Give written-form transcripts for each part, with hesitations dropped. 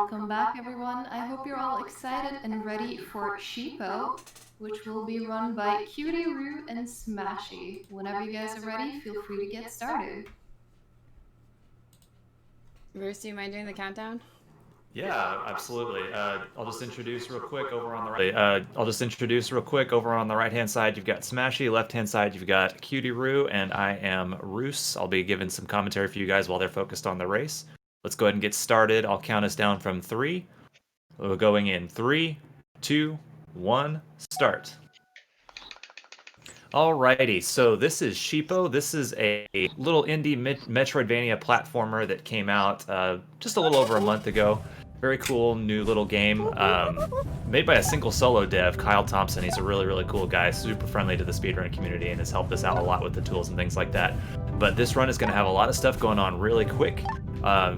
welcome back everyone. I hope you're all excited and ready for Sheepo, which will be run by Cutieroo and Smashy. Whenever you guys are ready, feel free to get started. Bruce, do you mind doing the countdown? Yeah, absolutely. I'll just introduce real quick over on the right hand side. You've got Smashy. Left hand side, you've got Cutieroo, and I am Roos. I'll be giving some commentary for you guys while they're focused on the race. Let's go ahead and get started. I'll count us down from 3. We're going in 3, 2, 1, start. Alrighty, so this is Sheepo. This is a little indie Metroidvania platformer that came out just a little over a month ago. Very cool new little game made by a single solo dev, Kyle Thompson. He's a really cool guy, super friendly to the speedrun community, and has helped us out a lot with the tools and things like that. But this run is going to have a lot of stuff going on really quick.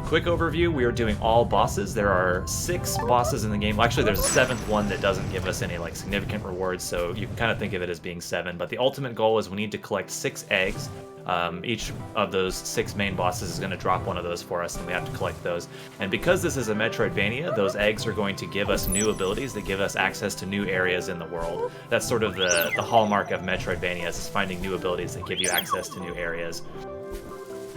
Quick overview, we are doing all bosses. There are 6 bosses in the game. Well, actually, there's a 7th one that doesn't give us any significant rewards, so you can kind of think of it as being 7. But the ultimate goal is we need to collect 6 eggs. Each of those 6 main bosses is going to drop one of those for us, and we have to collect those. And because this is a Metroidvania, those eggs are going to give us new abilities that give us access to new areas in the world. That's sort of the hallmark of Metroidvanias, is finding new abilities that give you access to new areas.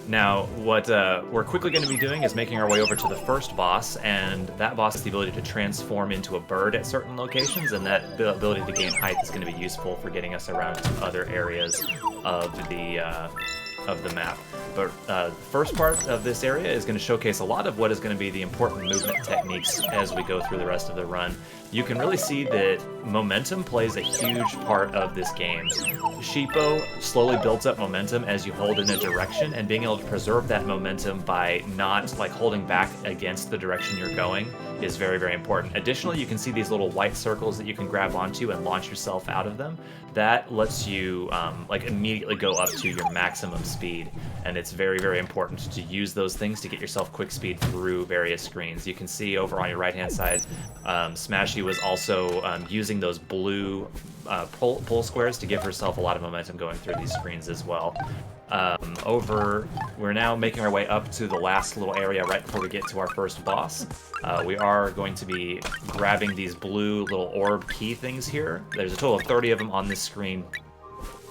Now, what we're quickly going to be doing is making our way over to the first boss, and that boss has the ability to transform into a bird at certain locations, and that ability to gain height is going to be useful for getting us around to other areas of the map. But the first part of this area is going to showcase a lot of what is going to be the important movement techniques as we go through the rest of the run. You can really see that momentum plays a huge part of this game. Sheepo slowly builds up momentum as you hold in a direction, and being able to preserve that momentum by not holding back against the direction you're going is very important. Additionally, you can see these little white circles that you can grab onto and launch yourself out of them. That lets you immediately go up to your maximum speed, and it's very important to use those things to get yourself quick speed through various screens. You can see over on your right hand side, Smashy was also using those blue pull squares to give herself a lot of momentum going through these screens as well. We're now making our way up to the last little area right before we get to our first boss. We are going to be grabbing these blue little orb key things here. There's a total of 30 of them on this screen.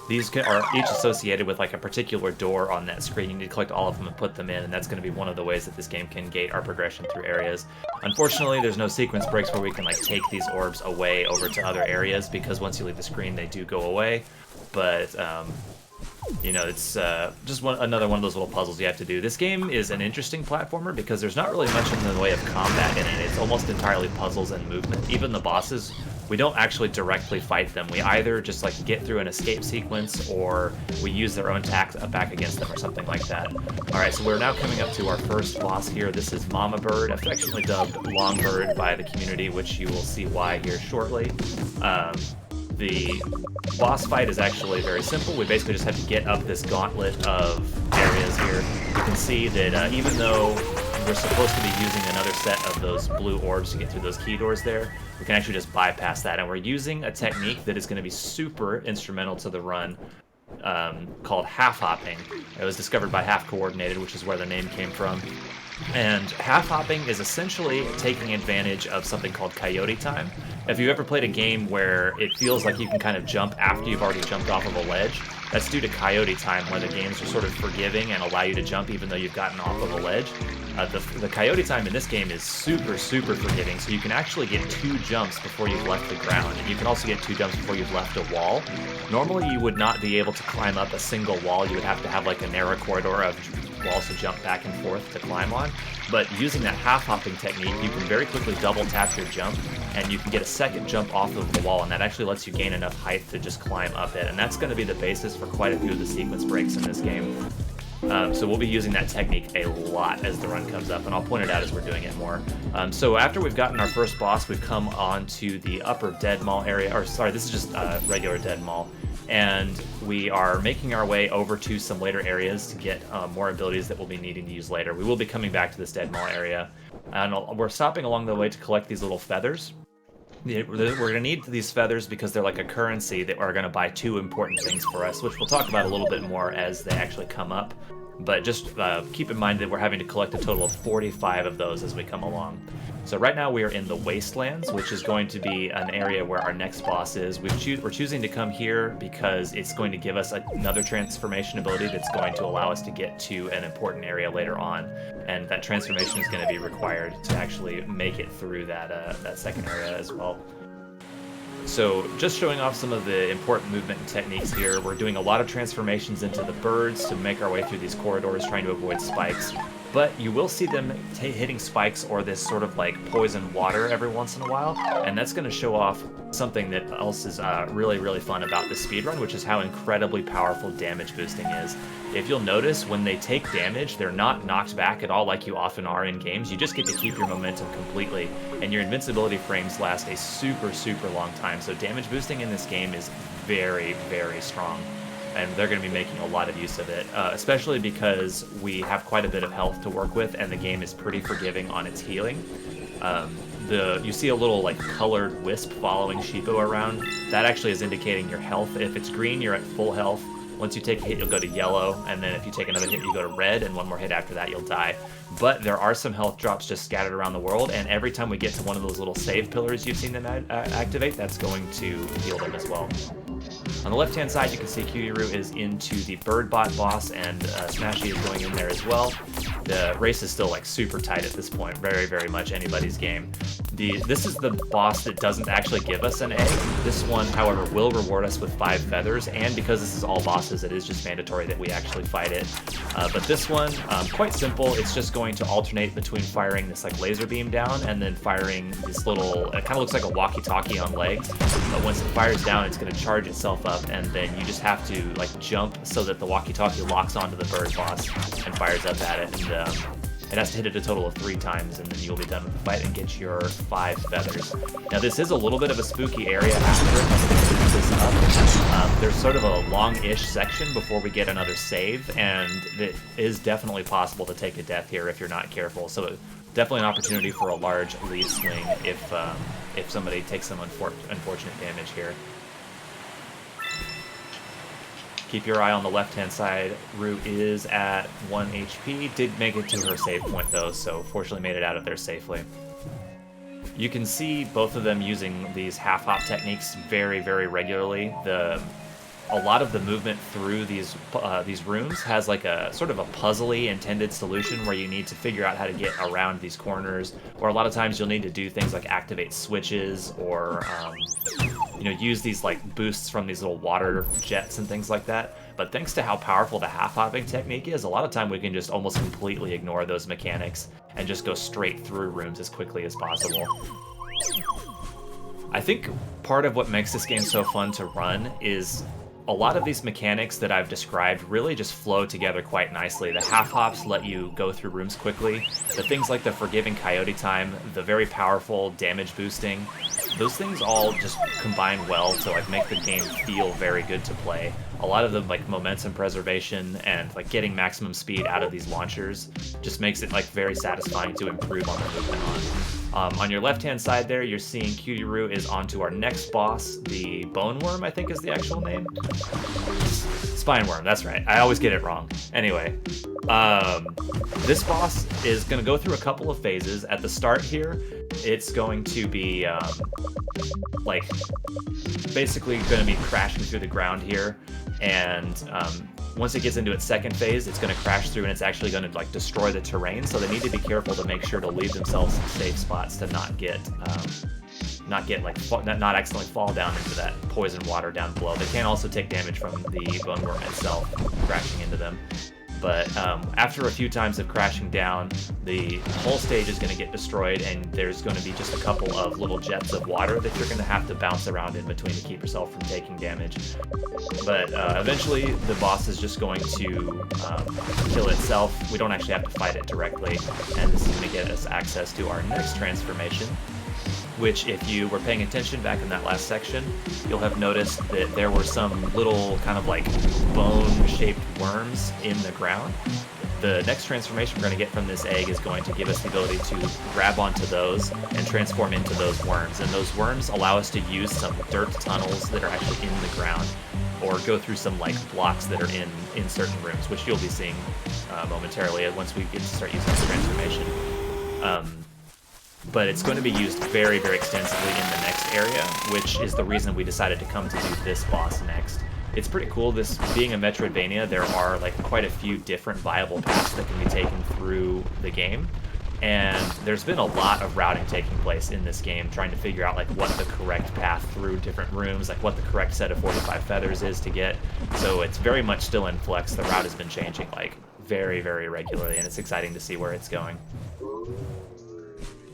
These are each associated with a particular door on that screen. You need to collect all of them and put them in, and that's going to be one of the ways that this game can gate our progression through areas. Unfortunately, there's no sequence breaks where we can take these orbs away over to other areas, because once you leave the screen, they do go away. But it's just another one of those little puzzles you have to do. This game is an interesting platformer because there's not really much in the way of combat in it. It's almost entirely puzzles and movement. Even the bosses, we don't actually directly fight them. We either just get through an escape sequence, or we use their own attacks back against them or something like that. Alright, so we're now coming up to our first boss here. This is Mama Bird, affectionately dubbed Longbird by the community, which you will see why here shortly. The boss fight is actually very simple. We basically just have to get up this gauntlet of areas here. You can see that even though we're supposed to be using another set of those blue orbs to get through those key doors there, we can actually just bypass that. And we're using a technique that is going to be super instrumental to the run, called half-hopping. It was discovered by Half Coordinated, which is where the name came from. And half-hopping is essentially taking advantage of something called coyote time. If you've ever played a game where it feels like you can kind of jump after you've already jumped off of a ledge, that's due to coyote time, where the games are sort of forgiving and allow you to jump even though you've gotten off of a ledge. The coyote time in this game is super forgiving, so you can actually get 2 jumps before you've left the ground, and you can also get 2 jumps before you've left a wall. Normally you would not be able to climb up a single wall. You would have to have a narrow corridor of walls to jump back and forth to climb on, but using that half-hopping technique, you can very quickly double tap your jump, and you can get a second jump off of the wall, and that actually lets you gain enough height to just climb up it, and that's going to be the basis for quite a few of the sequence breaks in this game. So we'll be using that technique a lot as the run comes up, and I'll point it out as we're doing it more. So after we've gotten our first boss, we've come on to the upper Dead Mall area, or sorry, this is just regular Dead Mall. And we are making our way over to some later areas to get more abilities that we'll be needing to use later. We will be coming back to this Dead Mall area, and we're stopping along the way to collect these little feathers. We're going to need these feathers because they're like a currency that are going to buy 2 important things for us, which we'll talk about a little bit more as they actually come up. But just keep in mind that we're having to collect a total of 45 of those as we come along. So right now we are in the Wastelands, which is going to be an area where our next boss is. We're choosing to come here because it's going to give us another transformation ability that's going to allow us to get to an important area later on, and that transformation is going to be required to actually make it through that second area as well. So just showing off some of the important movement and techniques here. We're doing a lot of transformations into the birds to make our way through these corridors, trying to avoid spikes. But you will see them hitting spikes or this sort of like poison water every once in a while, and that's going to show off something that else is really, really fun about this speedrun, which is how incredibly powerful damage boosting is. If you'll notice, when they take damage, they're not knocked back at all like you often are in games. You just get to keep your momentum completely, and your invincibility frames last a super, super long time. So damage boosting in this game is very, very strong, and they're going to be making a lot of use of it, especially because we have quite a bit of health to work with, and the game is pretty forgiving on its healing. You see a little like colored wisp following Sheepo around. That actually is indicating your health. If it's green, you're at full health. Once you take a hit, you'll go to yellow, and then if you take another hit, you go to red, and one more hit after that, you'll die. But there are some health drops just scattered around the world, and every time we get to one of those little save pillars you've seen them activate, that's going to heal them as well. On the left-hand side, you can see Cutieroo is into the Birdbot boss, and Smashy is going in there as well. The race is still like super tight at this point, very, very much anybody's game. This is the boss that doesn't actually give us an egg. This one, however, will reward us with 5 feathers, and because this is all bosses, it is just mandatory that we actually fight it. But this one, quite simple. It's just going to alternate between firing this like laser beam down and then firing this little, it kind of looks like a walkie-talkie on legs. But once it fires down, it's going to charge itself up, and then you just have to like jump so that the walkie-talkie locks onto the bird boss and fires up at it. And it has to hit it a total of 3 times, and then you'll be done with the fight and get your 5 feathers. Now this is a little bit of a spooky area after this up. There's sort of a long-ish section before we get another save, and it is definitely possible to take a death here if you're not careful. So definitely an opportunity for a large lead swing if somebody takes some unfortunate damage here. Keep your eye on the left-hand side. Rue is at 1 HP. Did make it to her save point though, so fortunately made it out of there safely. You can see both of them using these half-hop techniques very, very regularly. A lot of the movement through these rooms has like a sort of a puzzly intended solution where you need to figure out how to get around these corners, or a lot of times you'll need to do things like activate switches or use these like boosts from these little water jets and things like that. But thanks to how powerful the half-hopping technique is, a lot of time we can just almost completely ignore those mechanics and just go straight through rooms as quickly as possible. I think part of what makes this game so fun to run is a lot of these mechanics that I've described really just flow together quite nicely. The half-hops let you go through rooms quickly. The things like the forgiving coyote time, the very powerful damage boosting, those things all just combine well to like make the game feel very good to play. A lot of the like momentum preservation and like getting maximum speed out of these launchers just makes it like very satisfying to improve on the movement on your left-hand side there, you're seeing Cutieroo is onto our next boss, the Bone Worm, I think is the actual name. Spine Worm, that's right. I always get it wrong. Anyway, this boss is going to go through a couple of phases. At the start here, it's going to be like basically going to be crashing through the ground here, and once it gets into its second phase, it's going to crash through and it's actually going to like destroy the terrain. So they need to be careful to make sure to leave themselves some safe spots to not accidentally fall down into that poison water down below. They can also take damage from the bone worm itself crashing into them. But after a few times of crashing down, the whole stage is going to get destroyed, and there's going to be just a couple of little jets of water that you're going to have to bounce around in between to keep yourself from taking damage. But eventually, the boss is just going to kill itself. We don't actually have to fight it directly, and this is going to get us access to our next transformation, which, if you were paying attention back in that last section, you'll have noticed that there were some little kind of like bone-shaped worms in the ground. The next transformation we're going to get from this egg is going to give us the ability to grab onto those and transform into those worms. And those worms allow us to use some dirt tunnels that are actually in the ground, or go through some like blocks that are in certain rooms, which you'll be seeing momentarily once we get to start using this transformation. but it's going to be used very, very extensively in the next area, which is the reason we decided to come to do this boss next. It's pretty cool. This being a Metroidvania, there are like quite a few different viable paths that can be taken through the game. And there's been a lot of routing taking place in this game, trying to figure out like what the correct path through different rooms, like what the correct set of 45 feathers is to get. So it's very much still in flux. The route has been changing like very, very regularly, and it's exciting to see where it's going.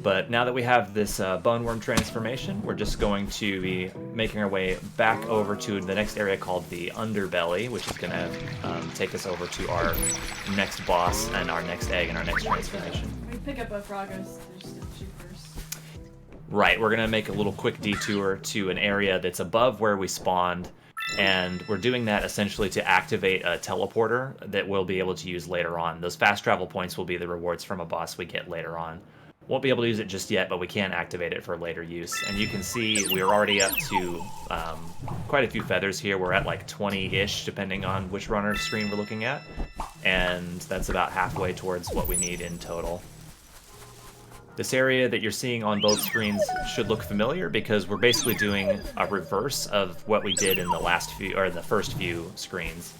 But now that we have this bone worm transformation, we're just going to be making our way back over to the next area called the underbelly, which is going to take us over to our next boss and our next egg and our next transformation. We pick up a Frogos just to shoot first. Right, we're going to make a little quick detour to an area that's above where we spawned, and we're doing that essentially to activate a teleporter that we'll be able to use later on. Those fast travel points will be the rewards from a boss we get later on. Won't be able to use it just yet, but we can activate it for later use. And you can see we're already up to quite a few feathers here. We're at like 20-ish, depending on which runner screen we're looking at. And that's about halfway towards what we need in total. This area that you're seeing on both screens should look familiar because we're basically doing a reverse of what we did in the last few, or the first few screens.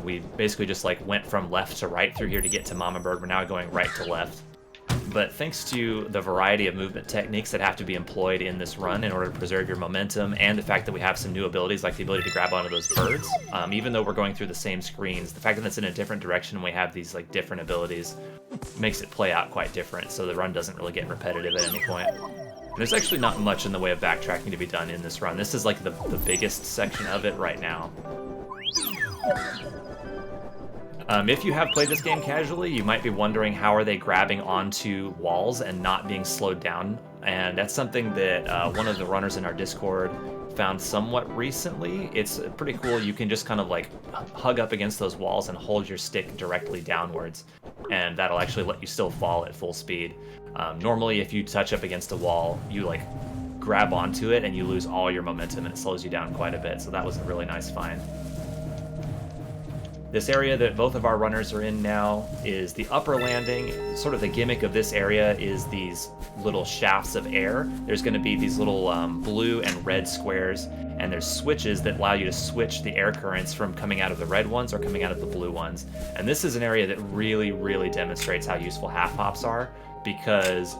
We basically just like went from left to right through here to get to Mama Bird. We're now going right to left. But thanks to the variety of movement techniques that have to be employed in this run in order to preserve your momentum, and the fact that we have some new abilities like the ability to grab onto those birds, even though we're going through the same screens, the fact that it's in a different direction and we have these like different abilities makes it play out quite different, so the run doesn't really get repetitive at any point. And there's actually not much in the way of backtracking to be done in this run. This is like the biggest section of it right now. If you have played this game casually, you might be wondering how are they grabbing onto walls and not being slowed down, and that's something that one of the runners in our Discord found somewhat recently. It's pretty cool. You can just kind of like hug up against those walls and hold your stick directly downwards, and that'll actually let you still fall at full speed. Normally, if you touch up against a wall, you like grab onto it and you lose all your momentum and it slows you down quite a bit, so that was a really nice find. This area that both of our runners are in now is the upper landing. Sort of the gimmick of this area is these little shafts of air. There's going to be these little blue and red squares, and there's switches that allow you to switch the air currents from coming out of the red ones or coming out of the blue ones. And this is an area that really, really demonstrates how useful half hops are, because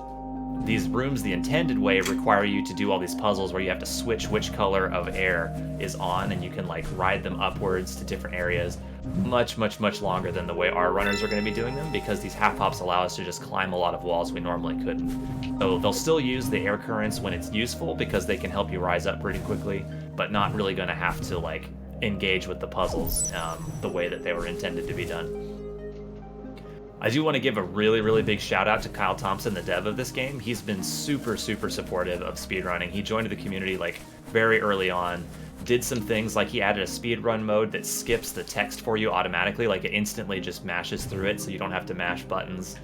these rooms the intended way require you to do all these puzzles where you have to switch which color of air is on, and you can like ride them upwards to different areas much, much, much longer than the way our runners are going to be doing them, because these half hops allow us to just climb a lot of walls we normally couldn't. So they'll still use the air currents when it's useful because they can help you rise up pretty quickly, but not really going to have to like engage with the puzzles the way that they were intended to be done. I do want to give a really, really big shout out to Kyle Thompson, the dev of this game. He's been super, super supportive of speedrunning. He joined the community like very early on, did some things like he added a speedrun mode that skips the text for you automatically, like it instantly just mashes through it so you don't have to mash buttons.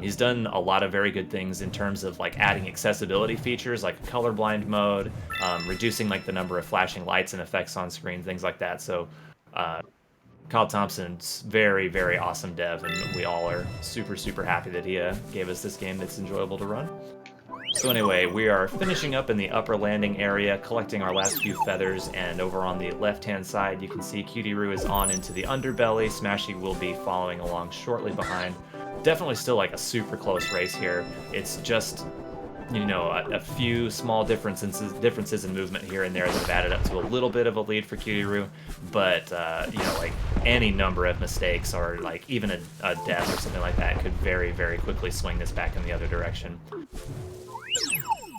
He's done a lot of very good things in terms of like adding accessibility features like colorblind mode, reducing like the number of flashing lights and effects on screen, things like that. So Kyle Thompson's very, very awesome dev, and we all are super, super happy that he gave us this game that's enjoyable to run. So anyway, we are finishing up in the upper landing area, collecting our last few feathers, and over on the left-hand side, you can see Cutieroo is on into the underbelly. Smashy will be following along shortly behind. Definitely still like a super close race here. It's just, you know, a few small differences in movement here and there that have added up to a little bit of a lead for Cutieroo, but you know, like any number of mistakes or like even a death or something like that could very, very quickly swing this back in the other direction.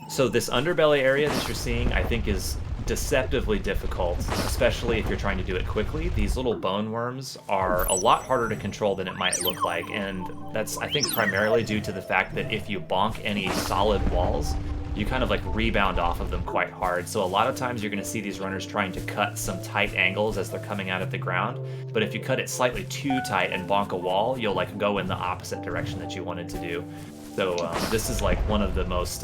So this underbelly area that you're seeing, I think, is deceptively difficult, especially if you're trying to do it quickly. These little bone worms are a lot harder to control than it might look like, and that's, I think, primarily due to the fact that if you bonk any solid walls, you kind of like rebound off of them quite hard. So a lot of times you're going to see these runners trying to cut some tight angles as they're coming out of the ground, but if you cut it slightly too tight and bonk a wall, you'll like go in the opposite direction that you wanted to do. So this is like one of the most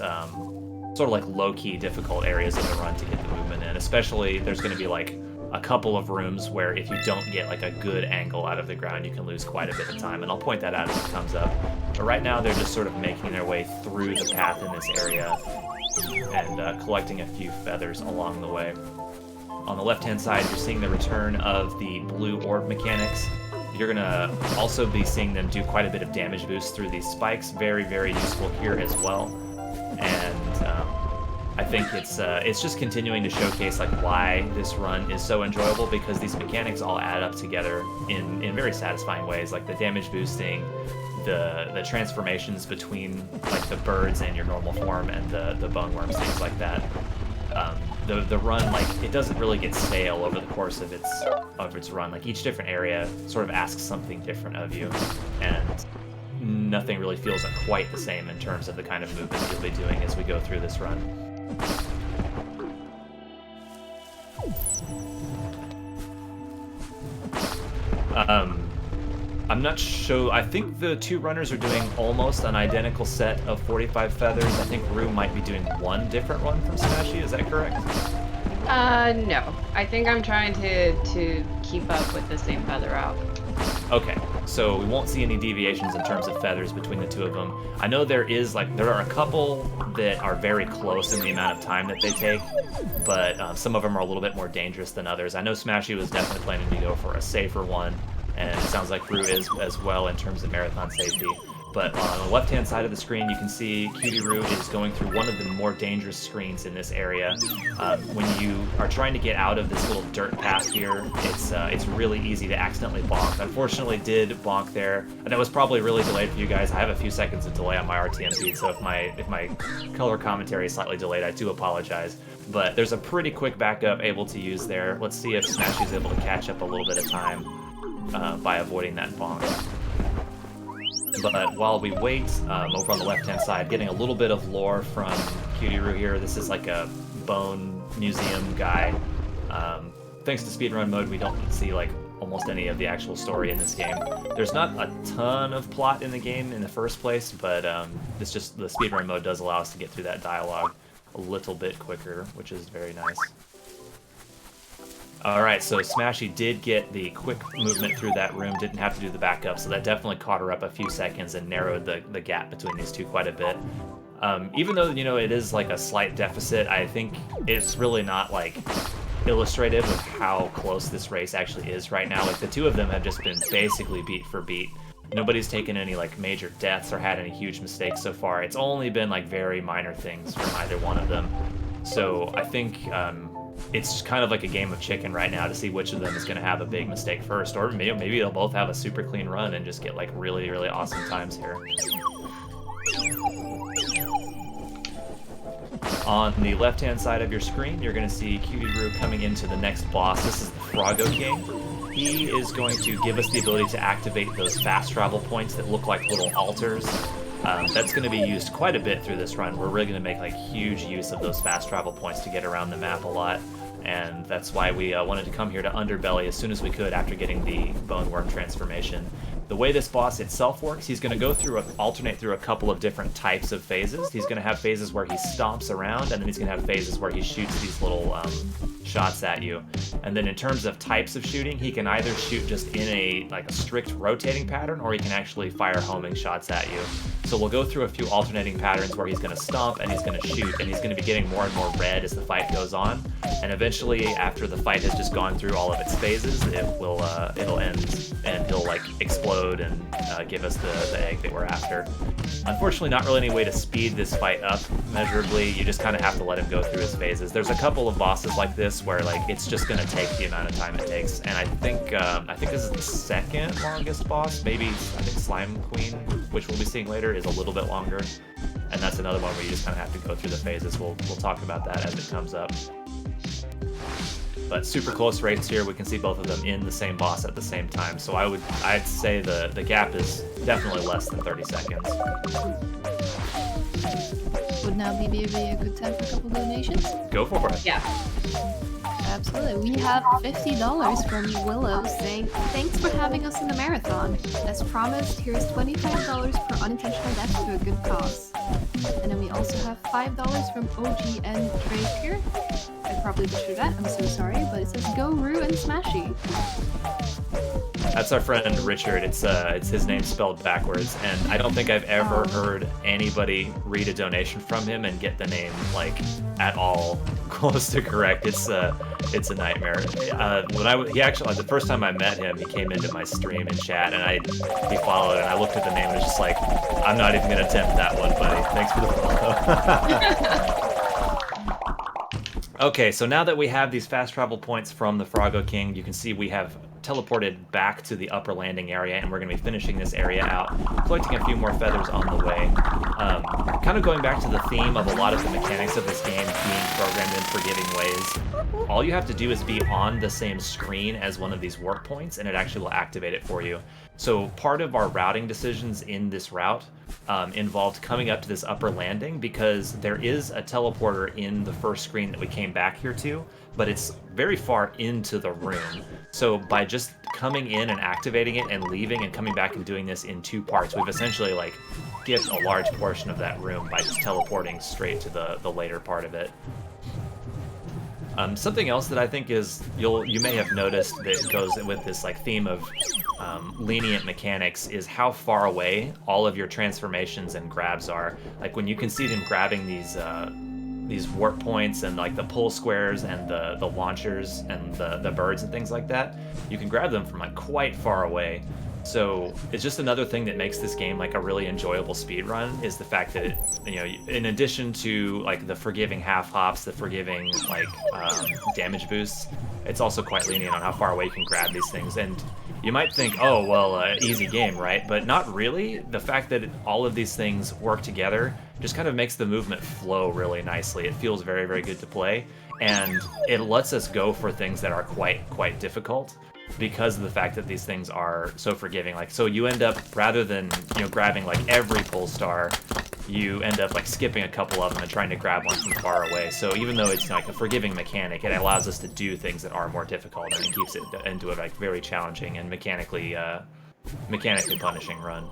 sort of like low-key difficult areas of the run to get the movement in, especially there's going to be like a couple of rooms where if you don't get like a good angle out of the ground, you can lose quite a bit of time, and I'll point that out as it comes up. But right now they're just sort of making their way through the path in this area and collecting a few feathers along the way. On the left-hand side, you're seeing the return of the blue orb mechanics. You're gonna also be seeing them do quite a bit of damage boost through these spikes. Very, very useful here as well. And I think it's just continuing to showcase like why this run is so enjoyable, because these mechanics all add up together in very satisfying ways, like the damage boosting, the transformations between like the birds and your normal form and the bone worms, things like that. The run, like, it doesn't really get stale over the course of its run. Like, each different area sort of asks something different of you, and nothing really feels like quite the same in terms of the kind of movement you'll be doing as we go through this run. I'm not sure. I think the two runners are doing almost an identical set of 45 feathers. I think Rue might be doing one different one from Smashy. Is that correct? No. I think I'm trying to keep up with the same feather out. Okay, so we won't see any deviations in terms of feathers between the two of them. I know there are a couple that are very close in the amount of time that they take, but some of them are a little bit more dangerous than others. I know Smashy was definitely planning to go for a safer one, and it sounds like Rue is as well in terms of marathon safety. But on the left-hand side of the screen, you can see Cutieroo is going through one of the more dangerous screens in this area. When you are trying to get out of this little dirt path here, it's really easy to accidentally bonk. Unfortunately, did bonk there, and that was probably really delayed for you guys. I have a few seconds of delay on my RTM feed, so if my color commentary is slightly delayed, I do apologize. But there's a pretty quick backup able to use there. Let's see if Smashy's able to catch up a little bit of time by avoiding that bonk. But while we wait, over on the left-hand side, getting a little bit of lore from Cutieroo here. This is like a bone museum guy. Thanks to speedrun mode, we don't see like almost any of the actual story in this game. There's not a ton of plot in the game in the first place, but it's just the speedrun mode does allow us to get through that dialogue a little bit quicker, which is very nice. Alright, so Smashy did get the quick movement through that room, didn't have to do the backup, so that definitely caught her up a few seconds and narrowed the gap between these two quite a bit. Even though, you know, it is like a slight deficit, I think it's really not like illustrative of how close this race actually is right now. Like, the two of them have just been basically beat for beat. Nobody's taken any like major deaths or had any huge mistakes so far. It's only been like very minor things from either one of them. So I think it's kind of like a game of chicken right now to see which of them is going to have a big mistake first, or maybe they'll both have a super clean run and just get like really, really awesome times here. On the left-hand side of your screen, you're going to see Cutieroo coming into the next boss. This is the Froggo King. He is going to give us the ability to activate those fast travel points that look like little altars. That's going to be used quite a bit through this run. We're really going to make like huge use of those fast travel points to get around the map a lot, and that's why we wanted to come here to Underbelly as soon as we could after getting the Bone Worm transformation. The way this boss itself works, he's going to go through alternate through a couple of different types of phases. He's going to have phases where he stomps around, and then he's going to have phases where he shoots these little shots at you. And then in terms of types of shooting, he can either shoot just in a strict rotating pattern, or he can actually fire homing shots at you. So we'll go through a few alternating patterns where he's going to stomp and he's going to shoot, and he's going to be getting more and more red as the fight goes on. And eventually, after the fight has just gone through all of its phases, it'll end, and he'll like explode and give us the egg that we're after. Unfortunately, not really any way to speed this fight up measurably. You just kind of have to let him go through his phases. There's a couple of bosses like this where like it's just going to take the amount of time it takes, and I think this is the second longest boss. Maybe I think Slime Queen, which we'll be seeing later, is a little bit longer, and that's another one where you just kind of have to go through the phases. We'll talk about that as it comes up. But super close rates here. We can see both of them in the same boss at the same time. So I'd say the gap is definitely less than 30 seconds. Would now be a good time for a couple donations? Go for it. Yeah. Absolutely. We have $50 from Willow saying, "Thanks for having us in the marathon. As promised, here's $25 for unintentional death to a good cause." And then we also have $5 from OGN Drapier. I probably butchered that. I'm so sorry, but it says Go Roo and Smashy. That's our friend Richard. It's his name spelled backwards, and I don't think I've ever heard anybody read a donation from him and get the name like at all close to correct. It's a nightmare. The first time I met him, he came into my stream and chat, and he followed, and I looked at the name and was just like, I'm not even gonna attempt that one, buddy. Thanks for the follow. Okay, so now that we have these fast travel points from the Froggo King, you can see we have teleported back to the upper landing area, and we're going to be finishing this area out, collecting a few more feathers on the way. Kind of going back to the theme of a lot of the mechanics of this game being programmed in forgiving ways. All you have to do is be on the same screen as one of these warp points, and it actually will activate it for you. So part of our routing decisions in this route involved coming up to this upper landing, because there is a teleporter in the first screen that we came back here to, but it's very far into the room. So by just coming in and activating it and leaving and coming back and doing this in 2 parts, we've essentially like skipped a large portion of that room by just teleporting straight to the later part of it. Something else that I think is you may have noticed that goes with this like theme of lenient mechanics is how far away all of your transformations and grabs are. Like when you can see them grabbing these warp points and like the pull squares and the launchers and the birds and things like that, you can grab them from like quite far away. So it's just another thing that makes this game like a really enjoyable speedrun, is the fact that it, in addition to like the forgiving half hops, the forgiving like damage boosts, it's also quite lenient on how far away you can grab these things. And you might think, oh well, easy game, right? But not really. The fact that all of these things work together just kind of makes the movement flow really nicely. It feels very, very good to play, and it lets us go for things that are quite difficult, because of the fact that these things are so forgiving. Like, so you end up, rather than grabbing like every pull star, you end up like skipping a couple of them and trying to grab one from far away. So even though it's like a forgiving mechanic, it allows us to do things that are more difficult, and it keeps it into a like very challenging and mechanically punishing run.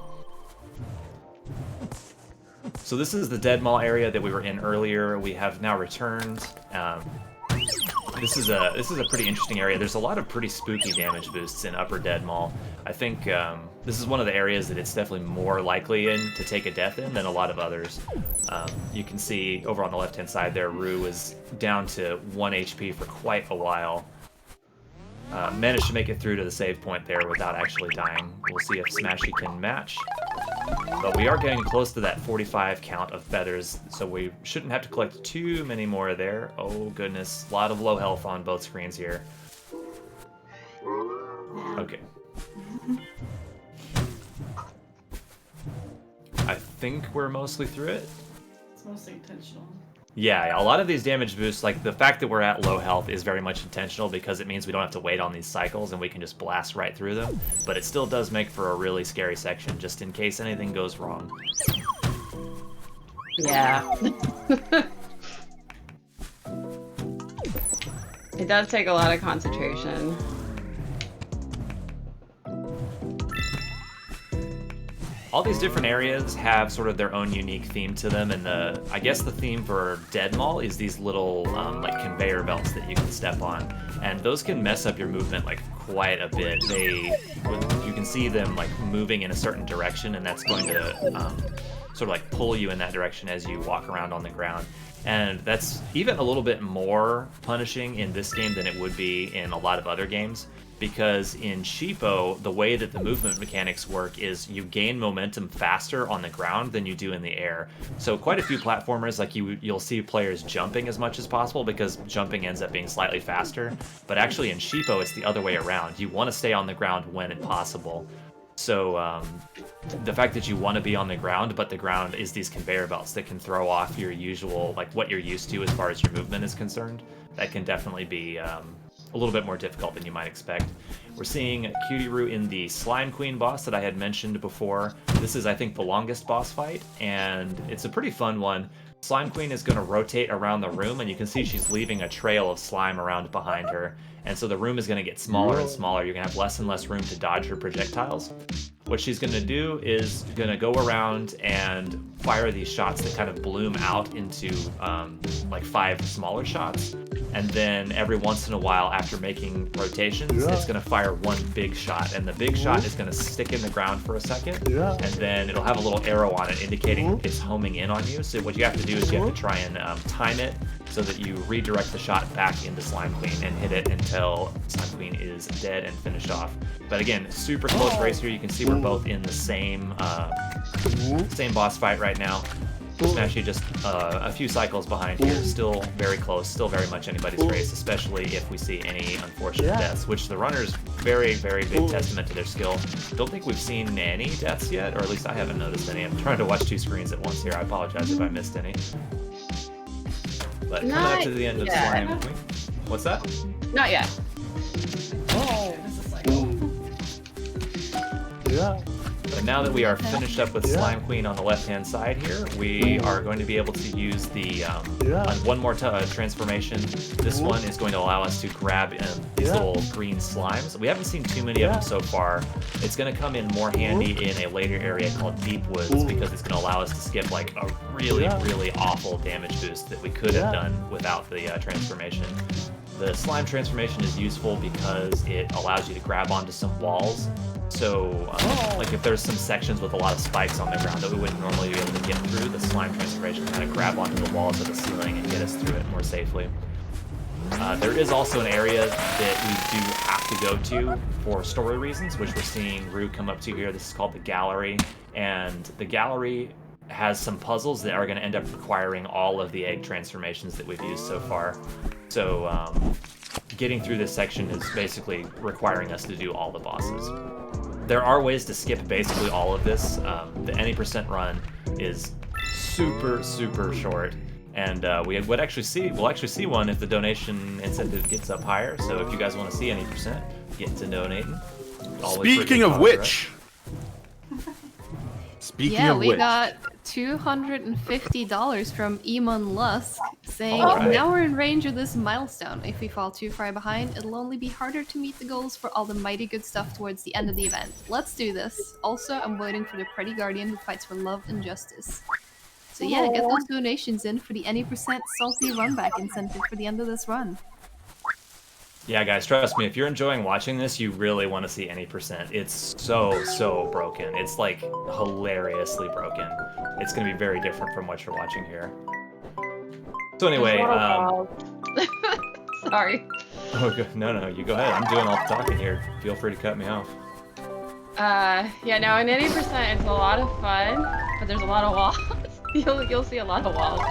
So this is the Dead Mall area that we were in earlier. We have now returned. This is a pretty interesting area. There's a lot of pretty spooky damage boosts in Upper Dead Mall. I think this is one of the areas that it's definitely more likely to take a death in than a lot of others. You can see over on the left-hand side there, Roo is down to 1 HP for quite a while. Managed to make it through to the save point there without actually dying. We'll see if Smashy can match. But we are getting close to that 45 count of feathers, so we shouldn't have to collect too many more there. Oh goodness, a lot of low health on both screens here. Okay. I think we're mostly through it. It's mostly intentional. Yeah, a lot of these damage boosts, like the fact that we're at low health is very much intentional, because it means we don't have to wait on these cycles and we can just blast right through them. But it still does make for a really scary section, just in case anything goes wrong. Yeah. It does take a lot of concentration. All these different areas have sort of their own unique theme to them, and I guess the theme for Dead Mall is these little like conveyor belts that you can step on, and those can mess up your movement like quite a bit. You can see them like moving in a certain direction, and that's going to sort of like pull you in that direction as you walk around on the ground. And that's even a little bit more punishing in this game than it would be in a lot of other games, because in Sheepo, the way that the movement mechanics work is you gain momentum faster on the ground than you do in the air. So quite a few platformers, like you'll see players jumping as much as possible, because jumping ends up being slightly faster. But actually in Sheepo, it's the other way around. You want to stay on the ground when possible. So the fact that you want to be on the ground, but the ground is these conveyor belts that can throw off your usual, like what you're used to as far as your movement is concerned, that can definitely be a little bit more difficult than you might expect. We're seeing Cutieroo in the Slime Queen boss that I had mentioned before. This is, I think, the longest boss fight, and it's a pretty fun one. Slime Queen is going to rotate around the room, and you can see she's leaving a trail of slime around behind her. And so the room is going to get smaller and smaller. You're going to have less and less room to dodge her projectiles. What she's going to do is going to go around and fire these shots that kind of bloom out into like 5 smaller shots. and then every once in a while, after making rotations, it's going to fire one big shot, and the big shot is going to stick in the ground for a second, and then it'll have a little arrow on it indicating it's homing in on you. So what you have to do is you have to try and time it so that you redirect the shot back into Slime Queen and hit it until Slime Queen is dead and finished off. But again, super close race here. You can see we're both in the same boss fight right now. Smashy just a few cycles behind here, still very close, still very much anybody's race, especially if we see any unfortunate deaths, which the runners, very, very big testament to their skill. Don't think we've seen any deaths yet, or at least I haven't noticed any. I'm trying to watch two screens at once here. I apologize if I missed any. But coming up to the end of Slime Queen. What's that? Not yet. Oh, this is cycle. But now that we are finished up with Slime Queen on the left-hand side here, we are going to be able to use the one more transformation. This one is going to allow us to grab these little green slimes. We haven't seen too many of them so far. It's going to come in more handy in a later area called Deep Woods because it's going to allow us to skip like a really, really awful damage boost that we could have done without the transformation. The slime transformation is useful because it allows you to grab onto some walls. So, like if there's some sections with a lot of spikes on the ground that we wouldn't normally be able to get through, the slime transformation kind of grab onto the walls of the ceiling and get us through it more safely. There is also an area that we do have to go to for story reasons, which we're seeing Rue come up to here. This is called the gallery, and the gallery has some puzzles that are going to end up requiring all of the egg transformations that we've used so far. So getting through this section is basically requiring us to do all the bosses. There are ways to skip basically all of this. The any % run is super, super short, and we'll actually see one if the donation incentive gets up higher. So if you guys want to see any %, get to donating. Speaking of which, we got $250 from Emon Lusk saying, Alright. now we're in range of this milestone. If we fall too far behind, it'll only be harder to meet the goals for all the mighty good stuff towards the end of the event. Let's do this. Also, I'm waiting for the pretty guardian who fights for love and justice. So yeah, get those donations in for the any % salty runback incentive for the end of this run. Yeah, guys, trust me, if you're enjoying watching this, you really want to see any %. It's so broken. It's like hilariously broken. It's going to be very different from what you're watching here. So anyway, Sorry. Oh, no, you go ahead. I'm doing all the talking here. Feel free to cut me off. Yeah, no, in any %, it's a lot of fun, but there's a lot of walls. You'll see a lot of walls.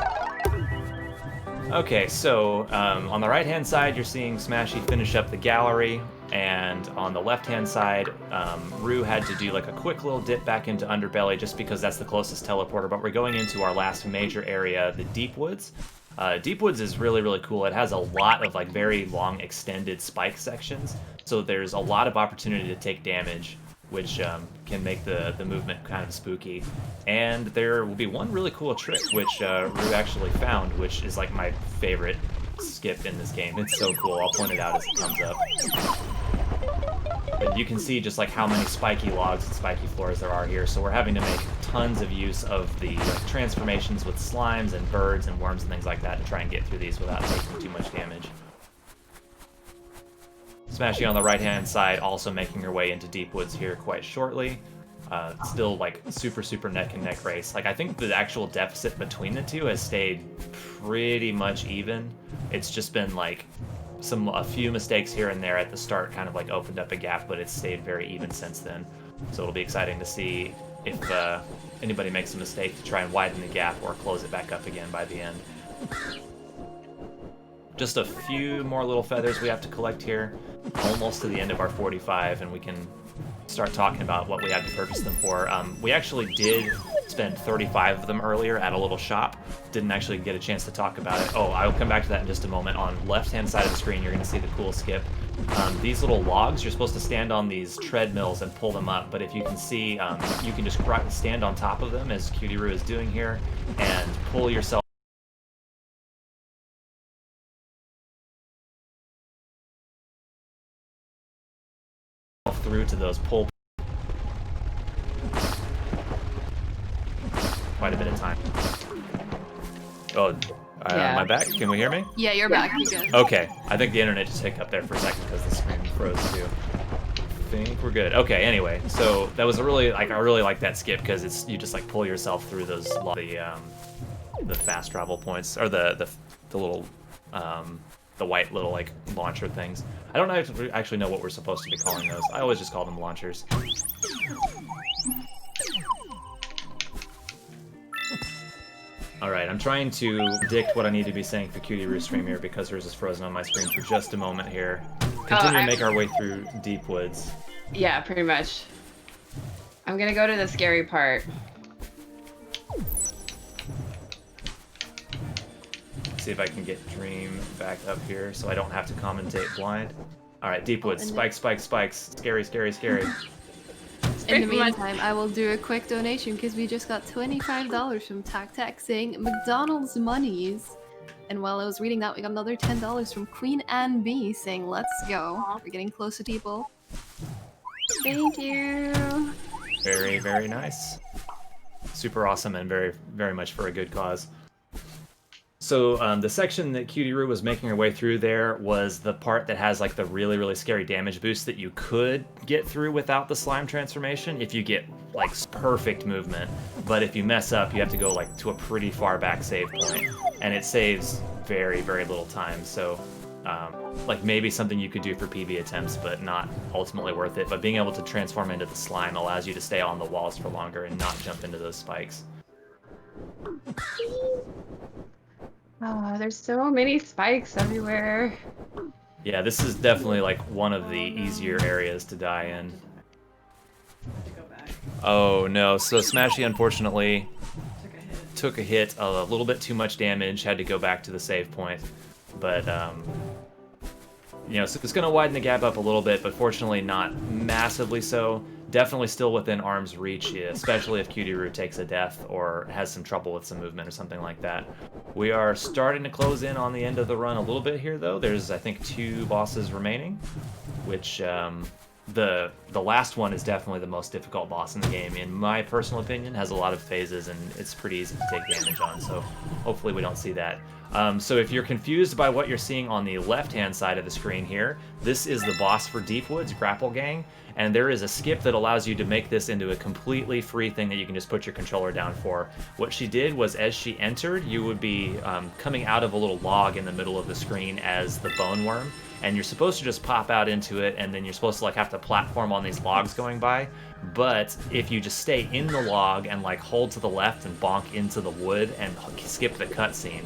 Okay, so on the right-hand side, you're seeing Smashy finish up the gallery, and on the left-hand side, Rue had to do like a quick little dip back into Underbelly just because that's the closest teleporter, but we're going into our last major area, the Deep Woods. Deep Woods is really, really cool. It has a lot of like very long extended spike sections, so there's a lot of opportunity to take damage, which can make the movement kind of spooky. And there will be one really cool trick, which Rue actually found, which is like my favorite skip in this game. It's so cool. I'll point it out as it comes up. But you can see just like how many spiky logs and spiky floors there are here. So we're having to make tons of use of the transformations with slimes and birds and worms and things like that to try and get through these without taking too much damage. Smashy on the right-hand side, also making her way into Deep Woods here quite shortly. Still like super neck and neck race. Like I think the actual deficit between the two has stayed pretty much even. It's just been like a few mistakes here and there at the start kind of like opened up a gap, but it's stayed very even since then. So it'll be exciting to see if anybody makes a mistake to try and widen the gap or close it back up again by the end. Just a few more little feathers we have to collect here. Almost to the end of our 45, and we can start talking about what we have to purchase them for. We actually did spend 35 of them earlier at a little shop. Didn't actually get a chance to talk about it. Oh, I'll come back to that in just a moment. On left-hand side of the screen, you're going to see the cool skip. These little logs, you're supposed to stand on these treadmills and pull them up, but if you can see, you can just stand on top of them, as Cutieroo is doing here, and pull yourself through to those pull. Quite a bit of time. Oh, Yeah. Am I back? Can we hear me? Yeah, you're back. You're good. Okay. I think the internet just hiccuped there for a second because the screen froze too. I think we're good. Okay. Anyway, so that was a really I really like that skip because you just like pull yourself through those the fast travel points or the little the white little like launcher things. I don't actually know what we're supposed to be calling those. I always just call them launchers. Alright, I'm trying to predict what I need to be saying for Cutieroo's stream here because hers is frozen on my screen for just a moment here. Continue to make our way through Deep Woods. Yeah, pretty much. I'm gonna go to the scary part. See if I can get Dream back up here so I don't have to commentate blind. Alright, Deep Woods. Spikes, spikes, spikes. Scary, scary, scary. In the meantime, I will do a quick donation because we just got $25 from TacTac saying McDonald's monies. And while I was reading that, we got another $10 from Queen Anne B saying, let's go. We're getting close to people. Thank you. Very, very nice. Super awesome and very, very much for a good cause. So the section that Cutieroo was making her way through there was the part that has like the really, really scary damage boost that you could get through without the slime transformation if you get like perfect movement. But if you mess up, you have to go like to a pretty far back save point, and it saves very, very little time. So like maybe something you could do for PB attempts, but not ultimately worth it. But being able to transform into the slime allows you to stay on the walls for longer and not jump into those spikes. Oh, there's so many spikes everywhere. Yeah, this is definitely like one of the easier areas to die in. Oh no, so Smashy unfortunately took a hit, a little bit too much damage, had to go back to the save point. But, you know, so it's going to widen the gap up a little bit, but fortunately not massively so. Definitely still within arm's reach, especially if Cutieroo takes a death or has some trouble with some movement or something like that. We are starting to close in on the end of the run a little bit here, though. There's, I think, 2 bosses remaining, which the last one is definitely the most difficult boss in the game, in my personal opinion. Has a lot of phases, and it's pretty easy to take damage on, so hopefully we don't see that. So if you're confused by what you're seeing on the left-hand side of the screen here, this is the boss for Deep Woods, Grapple Gang, and there is a skip that allows you to make this into a completely free thing that you can just put your controller down for. What she did was, as she entered, you would be coming out of a little log in the middle of the screen as the Bone Worm, and you're supposed to just pop out into it, and then you're supposed to like have to platform on these logs going by. But if you just stay in the log and like hold to the left and bonk into the wood and skip the cutscene,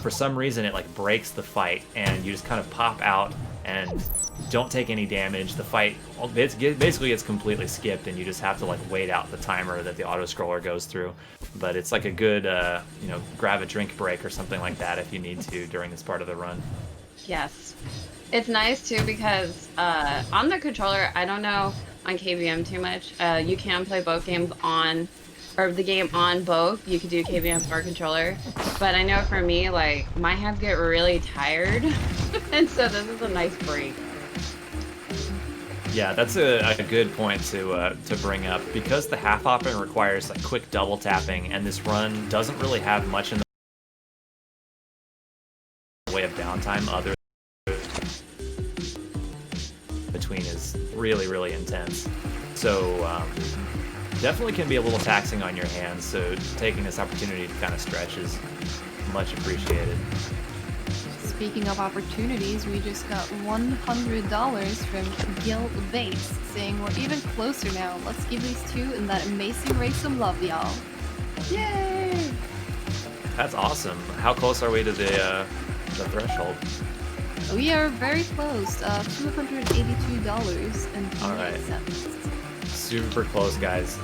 for some reason it like breaks the fight, and you just kind of pop out and don't take any damage. The fight basically gets completely skipped, and you just have to like wait out the timer that the auto scroller goes through. But it's like a good you know, grab a drink break or something like that if you need to during this part of the run. Yes. It's nice too because on the controller, I don't know on KVM too much. You can play both games on, or the game on both. You could do KVM or controller. But I know for me, like, my hands get really tired. And so this is a nice break. Yeah, that's a good point to bring up. Because the half hopping requires like quick double tapping, and this run doesn't really have much in the way of downtime other between is really, really intense. So definitely can be a little taxing on your hands, so taking this opportunity to kind of stretch is much appreciated. Speaking of opportunities, we just got $100 from Gil Bates saying we're even closer now. Let's give these 2 in that amazing race some love, y'all. Yay! That's awesome. How close are we to the threshold? We are very close, $282 and 28 cents. Super close, guys.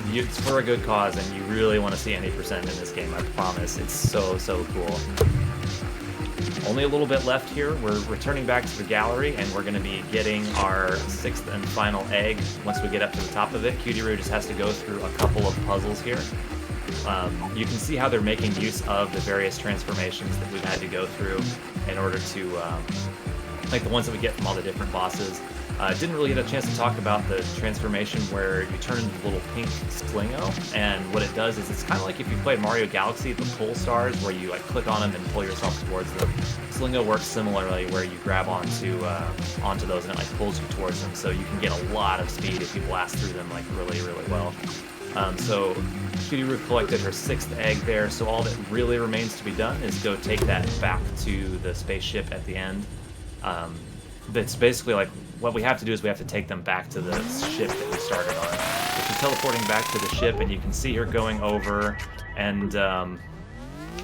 It's for a good cause, and you really want to see any percent in this game, I promise. It's so, so cool. Only a little bit left here. We're returning back to the gallery, and we're going to be getting our 6th and final egg once we get up to the top of it. Cutieroo just has to go through a couple of puzzles here. You can see how they're making use of the various transformations that we've had to go through in order to, like the ones that we get from all the different bosses. Didn't really get a chance to talk about the transformation where you turn into the little pink Slingo, and what it does is it's kind of like if you played Mario Galaxy, the pull stars, where you like click on them and pull yourself towards them. Slingo works similarly, where you grab onto those and it like pulls you towards them, so you can get a lot of speed if you blast through them like really well. So Cutieroo collected her 6th egg there, so all that really remains to be done is go take that back to the spaceship at the end. It's basically like, what we have to do is we have to take them back to the ship that we started on. So she's teleporting back to the ship, and you can see her going over, and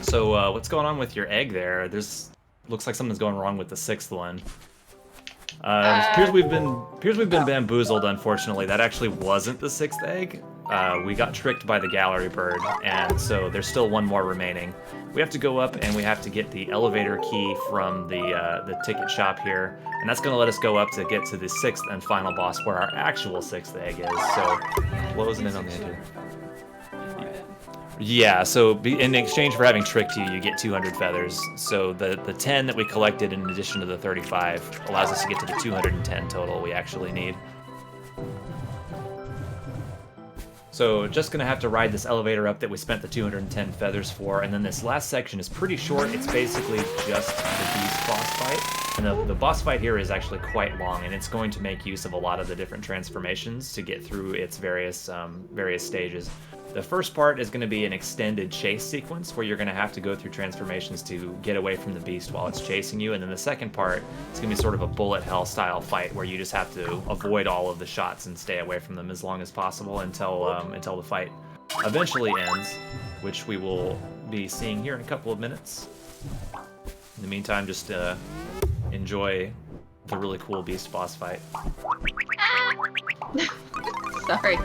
so what's going on with your egg there? Looks like something's going wrong with the 6th one. Appears we've been bamboozled, unfortunately. That actually wasn't the 6th egg. We got tricked by the gallery bird, and so there's still one more remaining. We have to go up and we have to get the elevator key from the ticket shop here, and that's going to let us go up to get to the 6th and final boss, where our actual 6th egg is. So closing in on the edge. Yeah, so in exchange for having tricked you, you get 200 feathers. So the 10 that we collected in addition to the 35 allows us to get to the 210 total we actually need. So just gonna have to ride this elevator up that we spent the 210 feathers for, and then this last section is pretty short. It's basically just the beast boss fight. And the boss fight here is actually quite long, and it's going to make use of a lot of the different transformations to get through its various stages. The first part is going to be an extended chase sequence where you're going to have to go through transformations to get away from the beast while it's chasing you, and then the second part is going to be sort of a bullet hell style fight where you just have to avoid all of the shots and stay away from them as long as possible until the fight eventually ends, which we will be seeing here in a couple of minutes. In the meantime, just enjoy the really cool beast boss fight. Sorry.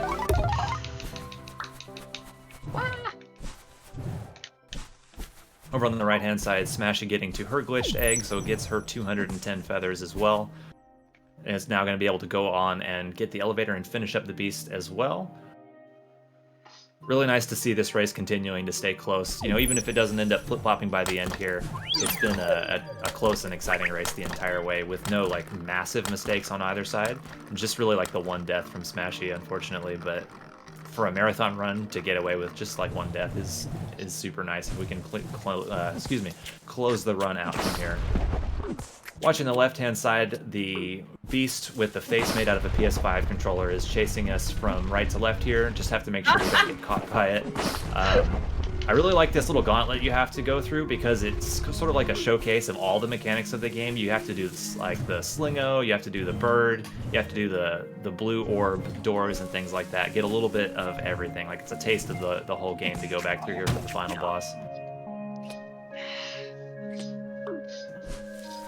Over on the right-hand side, Smashy getting to her glitched egg, so it gets her 210 feathers as well. And it's now going to be able to go on and get the elevator and finish up the beast as well. Really nice to see this race continuing to stay close. You know, even if it doesn't end up flip-flopping by the end here, it's been a close and exciting race the entire way with no, like, massive mistakes on either side. Just really, like, the one death from Smashy, unfortunately, but for a marathon run to get away with just like one death is super nice. If we can close the run out from here. Watching the left-hand side, the beast with the face made out of a PS5 controller is chasing us from right to left here. Just have to make sure we don't get caught by it. I really like this little gauntlet you have to go through because it's sort of like a showcase of all the mechanics of the game. You have to do this, like the Slingo, you have to do the bird, you have to do the blue orb doors and things like that. Get a little bit of everything. Like it's a taste of the whole game to go back through here for the final boss.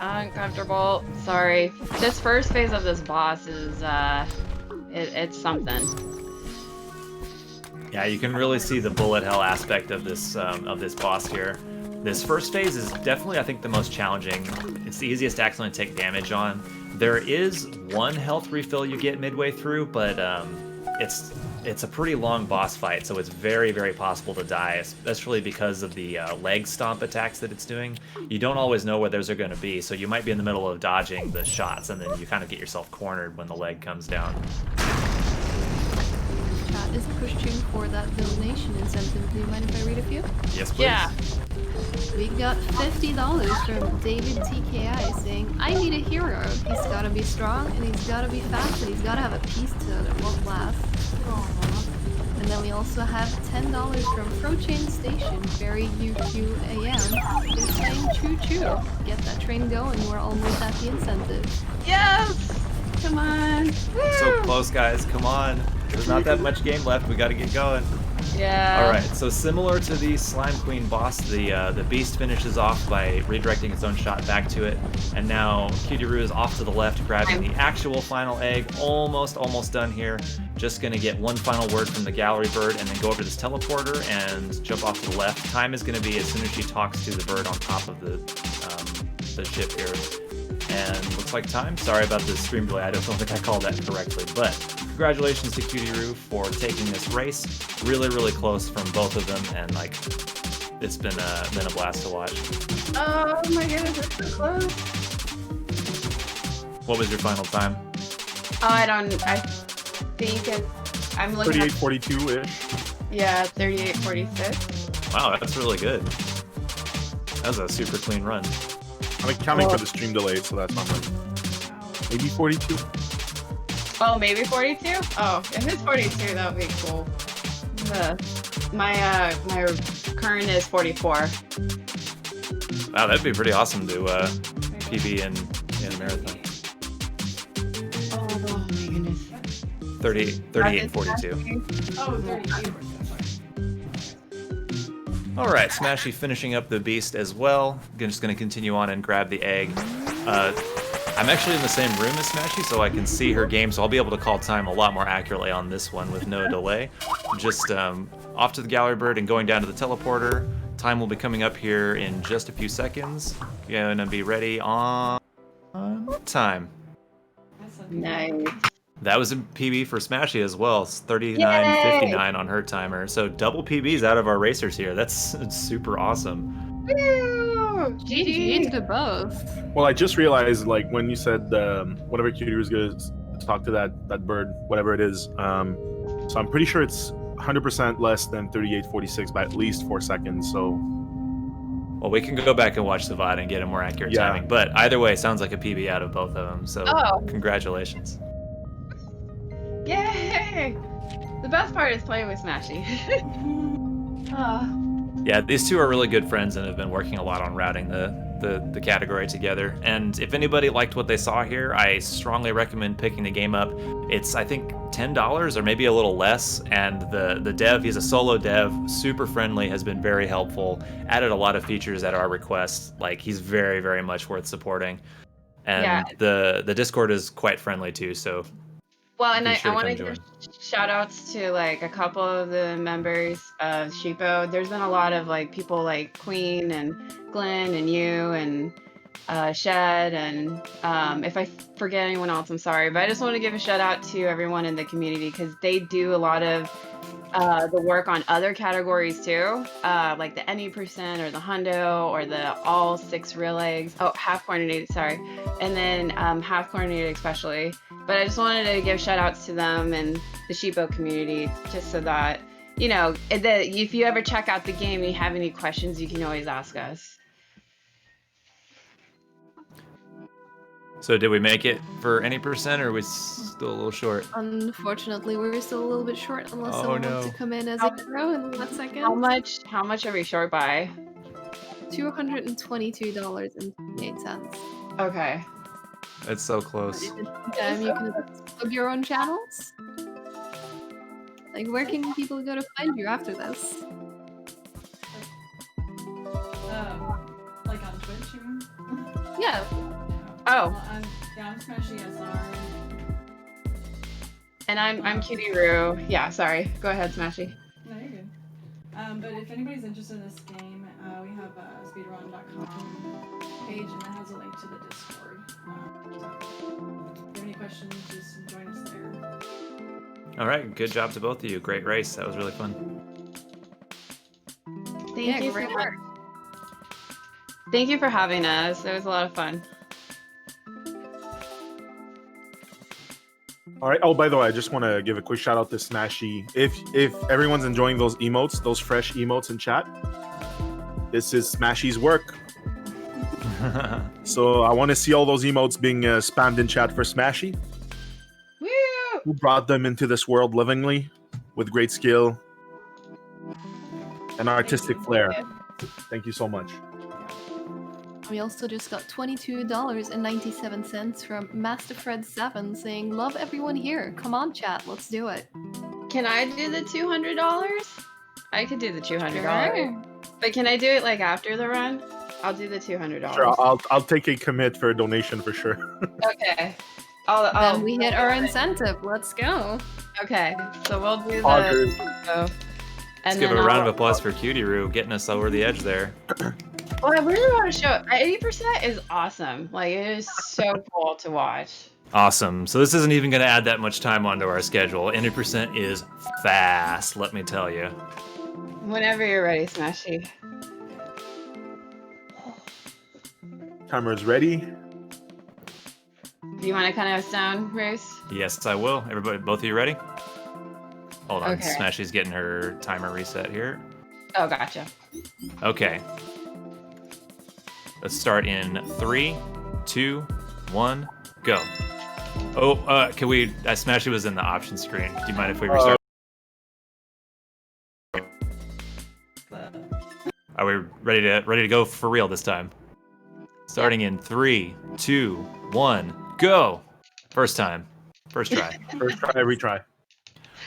Uncomfortable. Sorry. This first phase of this boss is it's something. Yeah, you can really see the bullet hell aspect of this boss here. This first phase is definitely, I think, the most challenging. It's the easiest to accidentally take damage on. There is one health refill you get midway through, but it's a pretty long boss fight, so it's very, very possible to die, especially because of the leg stomp attacks that it's doing. You don't always know where those are going to be, so you might be in the middle of dodging the shots, and then you kind of get yourself cornered when the leg comes down. Chat is pushing for that donation incentive. Do you mind if I read a few? Yes, please. Yeah. We got $50 from David TKI saying, I need a hero. He's gotta be strong, and he's gotta be fast, and he's gotta have a piece to that won't last. Aww. And then we also have $10 from ProChain Station, very UQAM. He's saying, choo choo. Get that train going, we're almost at the incentive. Yes! Come on. Woo! So close, guys. Come on. There's not that much game left. We got to get going. Yeah. All right. So similar to the Slime Queen boss, the beast finishes off by redirecting its own shot back to it, and now Cutieroo is off to the left, grabbing the actual final egg. Almost done here. Just gonna get one final word from the gallery bird, and then go over to this teleporter and jump off to the left. Time is gonna be as soon as she talks to the bird on top of the ship here. And looks like time. Sorry about the stream delay. I don't think I called that correctly. But congratulations to Cutieroo for taking this race. Really, really close from both of them, and like it's been a blast to watch. Oh my goodness, it's so close. What was your final time? I think I'm looking at 38-42-ish. yeah, 38-46. Wow, that's really good. That was a super clean run. I'm accounting for the stream delay, so that's not much. Maybe 42. Oh, maybe 42? Oh, if it's 42, that would be cool. My current is 44. Wow, that'd be pretty awesome to PB in a marathon. Oh my goodness. 38-42. Oh, 38. All right, Smashy finishing up the beast as well. Just going to continue on and grab the egg. I'm actually in the same room as Smashy, so I can see her game, so I'll be able to call time a lot more accurately on this one with no delay. Just off to the gallery bird and going down to the teleporter. Time will be coming up here in just a few seconds. Gonna be ready on time. Nice. That was a PB for Smashy as well. It's 39:59 on her timer. So double PBs out of our racers here. That's super awesome. Woo! GG to GG. both. Well, I just realized, like, when you said whatever Cutieroo is going to talk to that bird, whatever it is. So I'm pretty sure it's 100% less than 38-46 by at least 4 seconds. So Well, we can go back and watch the VOD and get a more accurate Yeah. timing. But either way, sounds like a PB out of both of them. So Oh. congratulations. Yay! The best part is playing with Smashy. Yeah, these two are really good friends and have been working a lot on routing the category together. And if anybody liked what they saw here, I strongly recommend picking the game up. It's, I think, $10 or maybe a little less. And the dev, he's a solo dev, super friendly, has been very helpful, added a lot of features at our request. Like, he's very, very much worth supporting. And Yeah. the Discord is quite friendly too, so Well, and be I sure to want to come give shout outs to like a couple of the members of Sheepo. There's been a lot of like people like Queen and Glenn and you and Shed, and if I forget anyone else, I'm sorry, but I just want to give a shout out to everyone in the community because they do a lot of the work on other categories too, like the any percent or the hundo or the all 6 real eggs. Oh, half coordinated, sorry, and then half coordinated especially. But I just wanted to give shout outs to them and the Sheepo community, just so that, you know, if you ever check out the game and you have any questions, you can always ask us. So did we make it for any percent, or are we still a little short? Unfortunately, we're still a little bit short unless Oh, someone no. wants to come in as a hero in the last second. How much are we short by? $222.58. Okay. It's so close. You can plug your own channels. Like, where can people go to find you after this? Like on Twitch, you mean? Yeah. Oh, Well, I'm SmasySR. and I'm Cutieroo. Yeah, sorry. Go ahead, Smashy. No, you're good. But if anybody's interested in this game, we have a speedrun.com page, and that has a link to the Discord. So if you have any questions, just join us there. All right, good job to both of you. Great race. That was really fun. Thank you so much. Thank you for having us. It was a lot of fun. All right. Oh, by the way, I just want to give a quick shout out to Smashy. If everyone's enjoying those emotes, those fresh emotes in chat, this is Smashy's work. So I want to see all those emotes being spammed in chat for Smashy, Woo! who brought them into this world lovingly with great skill and artistic flair. Thank you so much. We also just got $22.97 from MasterFred7 saying, "Love everyone here. Come on, chat. Let's do it." Can I do the $200? I could do the $200. Sure. But can I do it like after the run? I'll do the $200. Sure, I'll take a commit for a donation for sure. Okay. Then we hit our incentive. Let's go. Okay. So we'll do Augers. the. Let's give it a round of applause for Cutieroo getting us over the edge there. Well, I really want to show 80% is awesome. Like, it is so cool to watch. Awesome. So this isn't even going to add that much time onto our schedule. 80% is fast, let me tell you. Whenever you're ready, Smashy. Camera's ready. Do you want to cut us down, Race? Yes, I will. Everybody, both of you ready? Hold on, Okay. Smashy's getting her timer reset here. Oh, gotcha. Okay. Let's start in 3, 2, 1, go. Oh, can we? Smashy was in the option screen. Do you mind if we restart? Are we ready to go for real this time? Starting in 3, 2, 1, go. First time. First try. First try, retry.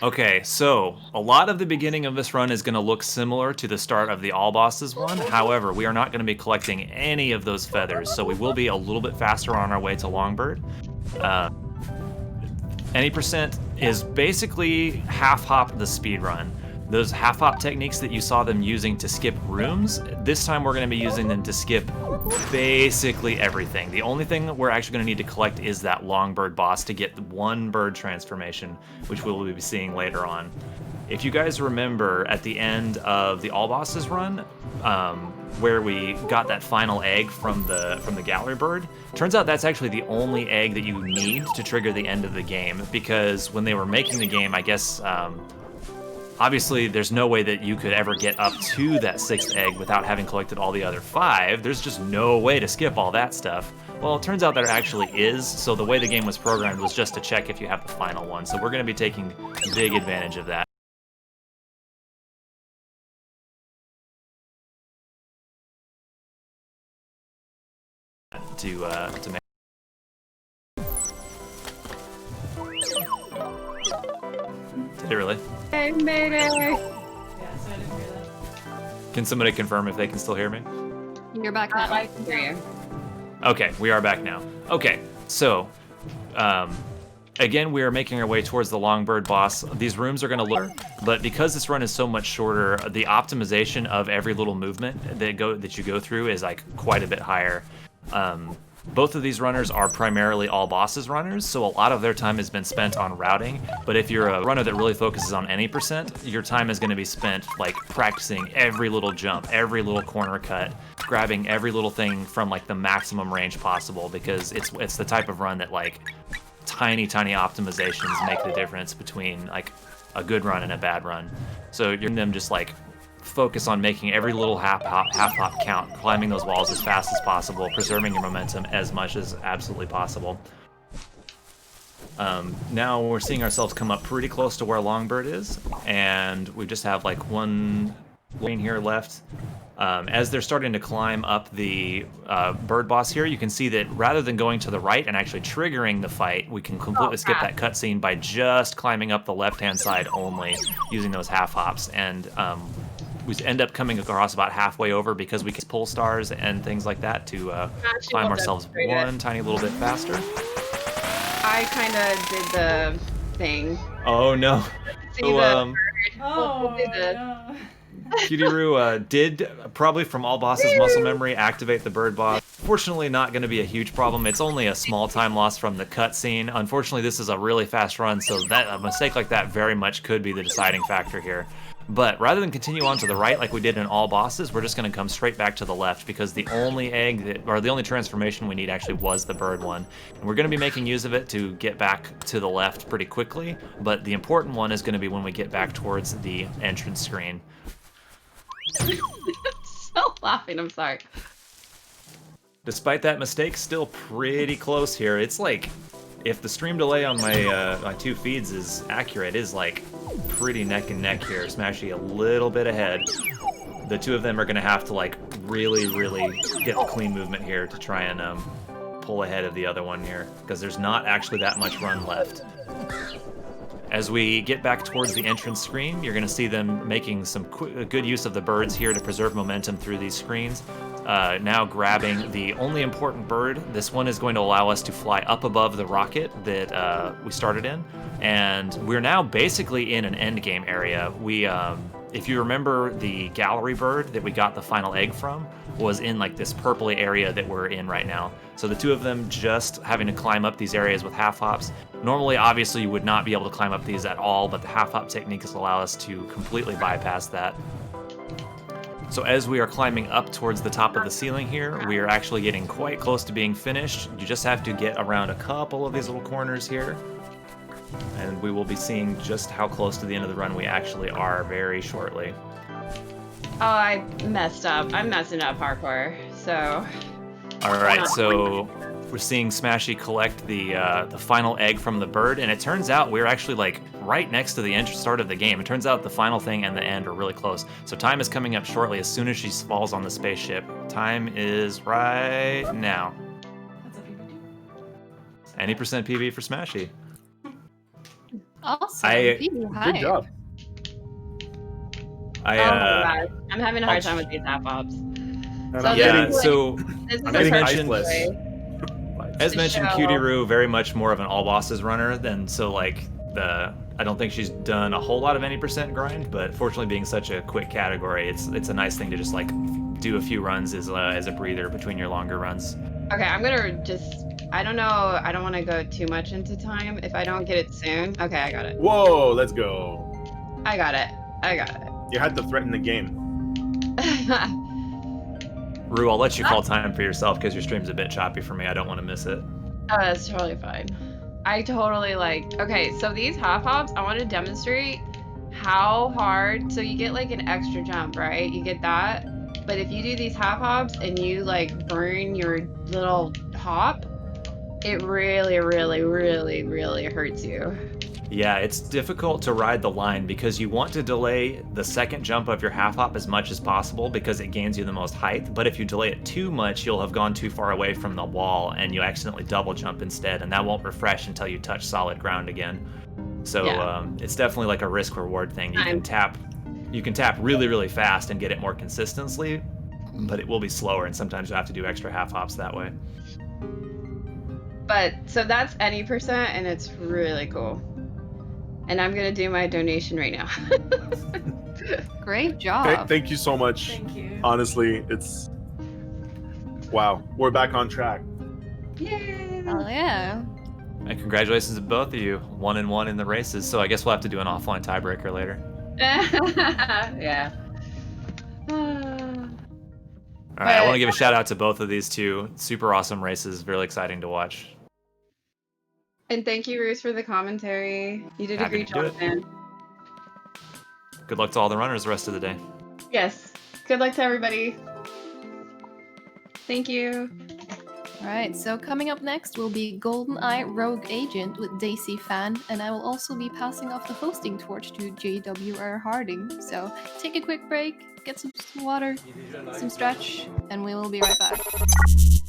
Okay, so a lot of the beginning of this run is going to look similar to the start of the All Bosses one. However, we are not going to be collecting any of those feathers, so we will be a little bit faster on our way to Longbird. Any percent is basically half hop the speed run. Those half hop techniques that you saw them using to skip rooms, this time we're going to be using them to skip basically everything. The only thing that we're actually going to need to collect is that Longbird boss to get one bird transformation, which we'll be seeing later on. If you guys remember at the end of the All Bosses run, where we got that final egg from the gallery bird, turns out that's actually the only egg that you need to trigger the end of the game, because when they were making the game, I guess obviously there's no way that you could ever get up to that 6th egg without having collected all the other 5. There's just no way to skip all that stuff. Well, it turns out there actually is, so the way the game was programmed was just to check if you have the final one. So we're going to be taking big advantage of that. To make. Did it really? Hey, Mayday! Yeah, so I didn't hear that. Can somebody confirm if they can still hear me? You're back now. I can hear you. Okay, we are back now. Okay, so again, we are making our way towards the Longbird boss. These rooms are going to look, but because this run is so much shorter, the optimization of every little movement that you go through is like quite a bit higher. Both of these runners are primarily All Bosses runners, so a lot of their time has been spent on routing. But if you're a runner that really focuses on any percent, your time is going to be spent like practicing every little jump, every little corner cut, grabbing every little thing from like the maximum range possible, because it's the type of run that like tiny optimizations make the difference between like a good run and a bad run. So you're them just like focus on making every little half hop count, climbing those walls as fast as possible, preserving your momentum as much as absolutely possible. Now we're seeing ourselves come up pretty close to where Longbird is, and we just have like one lane here left. As they're starting to climb up the bird boss here, you can see that rather than going to the right and actually triggering the fight, we can completely skip that cutscene by just climbing up the left-hand side only, using those half hops. And we end up coming across about halfway over because we can pull stars and things like that to climb ourselves one tiny little bit faster. I kind of did the thing. Oh no! See So, the Oh, do this. no. Cutieroo did, probably from All Bosses muscle memory, activate the bird boss. Fortunately, not going to be a huge problem. It's only a small time loss from the cutscene. Unfortunately, this is a really fast run, so that a mistake like that very much could be the deciding factor here. But rather than continue on to the right like we did in All Bosses, we're just going to come straight back to the left, because the only egg or the only transformation we need actually was the bird one. And we're going to be making use of it to get back to the left pretty quickly, but the important one is going to be when we get back towards the entrance screen. So laughing, I'm sorry. Despite that mistake, still pretty close here. It's like, if the stream delay on my my 2 feeds is accurate, is like pretty neck and neck here. Smashy a little bit ahead. The 2 of them are gonna have to like really get the clean movement here to try and pull ahead of the other one here, because there's not actually that much run left. As we get back towards the entrance screen, you're going to see them making some good use of the birds here to preserve momentum through these screens. Now grabbing the only important bird. This one is going to allow us to fly up above the rocket that we started in. And we're now basically in an endgame area. If you remember, the gallery bird that we got the final egg from was in like this purpley area that we're in right now. So the 2 of them just having to climb up these areas with half hops. Normally, obviously, you would not be able to climb up these at all, but the half hop techniques allow us to completely bypass that. So as we are climbing up towards the top of the ceiling here, we are actually getting quite close to being finished. You just have to get around a couple of these little corners here, and we will be seeing just how close to the end of the run we actually are very shortly. Oh, I messed up. I'm messing up parkour, so... Alright, so we're seeing Smashy collect the final egg from the bird, and it turns out we're actually like right next to the start of the game. It turns out the final thing and the end are really close. So time is coming up shortly as soon as she falls on the spaceship. Time is right now. That's a PB. Any percent PB for Smashy. Awesome. Good job. Oh my god. I'm having a hard time with these half-hops. And So I'm Yeah, getting, so This is I'm a getting mentioned- perfect iceless. way. as mentioned, show. Cutieroo very much more of an all bosses runner than so like I don't think she's done a whole lot of any percent grind, but fortunately being such a quick category, it's a nice thing to just like do a few runs as a breather between your longer runs. Okay, I'm gonna just... I don't know. I don't want to go too much into time. If I don't get it soon... Okay, I got it. Whoa, let's go. I got it. I got You had to threaten the game. it. Rue, I'll let you call time for yourself because your stream's a bit choppy for me. I don't want to miss it. Oh, that's totally fine. I totally like... Okay, so these half-hops, I want to demonstrate how hard... So you get like an extra jump, right? You get that. But if you do these half-hops and you like burn your little hop, it really, really, really, really hurts you. Yeah, it's difficult to ride the line because you want to delay the second jump of your half hop as much as possible because it gains you the most height. But if you delay it too much, you'll have gone too far away from the wall and you accidentally double jump instead, and that won't refresh until you touch solid ground again. So Yeah. it's definitely like a risk reward thing. You can tap really, really fast and get it more consistently, but it will be slower, and sometimes you have to do extra half hops that way. But so that's any percent, and it's really cool. And I'm gonna do my donation right now. Great job. Thank you so much. Thank you. Honestly, it's... Wow, we're back on track. Yay! Hell yeah. And congratulations to both of you, 1-1 in the races. So I guess we'll have to do an offline tiebreaker later. Yeah. All right, I want to give a shout out to both of these two super awesome races. Really exciting to watch. And thank you, Ruth, for the commentary. You did a Happy great to do job, it. man. Good luck to all the runners the rest of the day. Yes. Good luck to everybody. Thank you. Alright, so coming up next will be GoldenEye Rogue Agent with Daisy Fan, and I will also be passing off the hosting torch to JWR Harding. So take a quick break, get some water, some stretch, and we will be right back.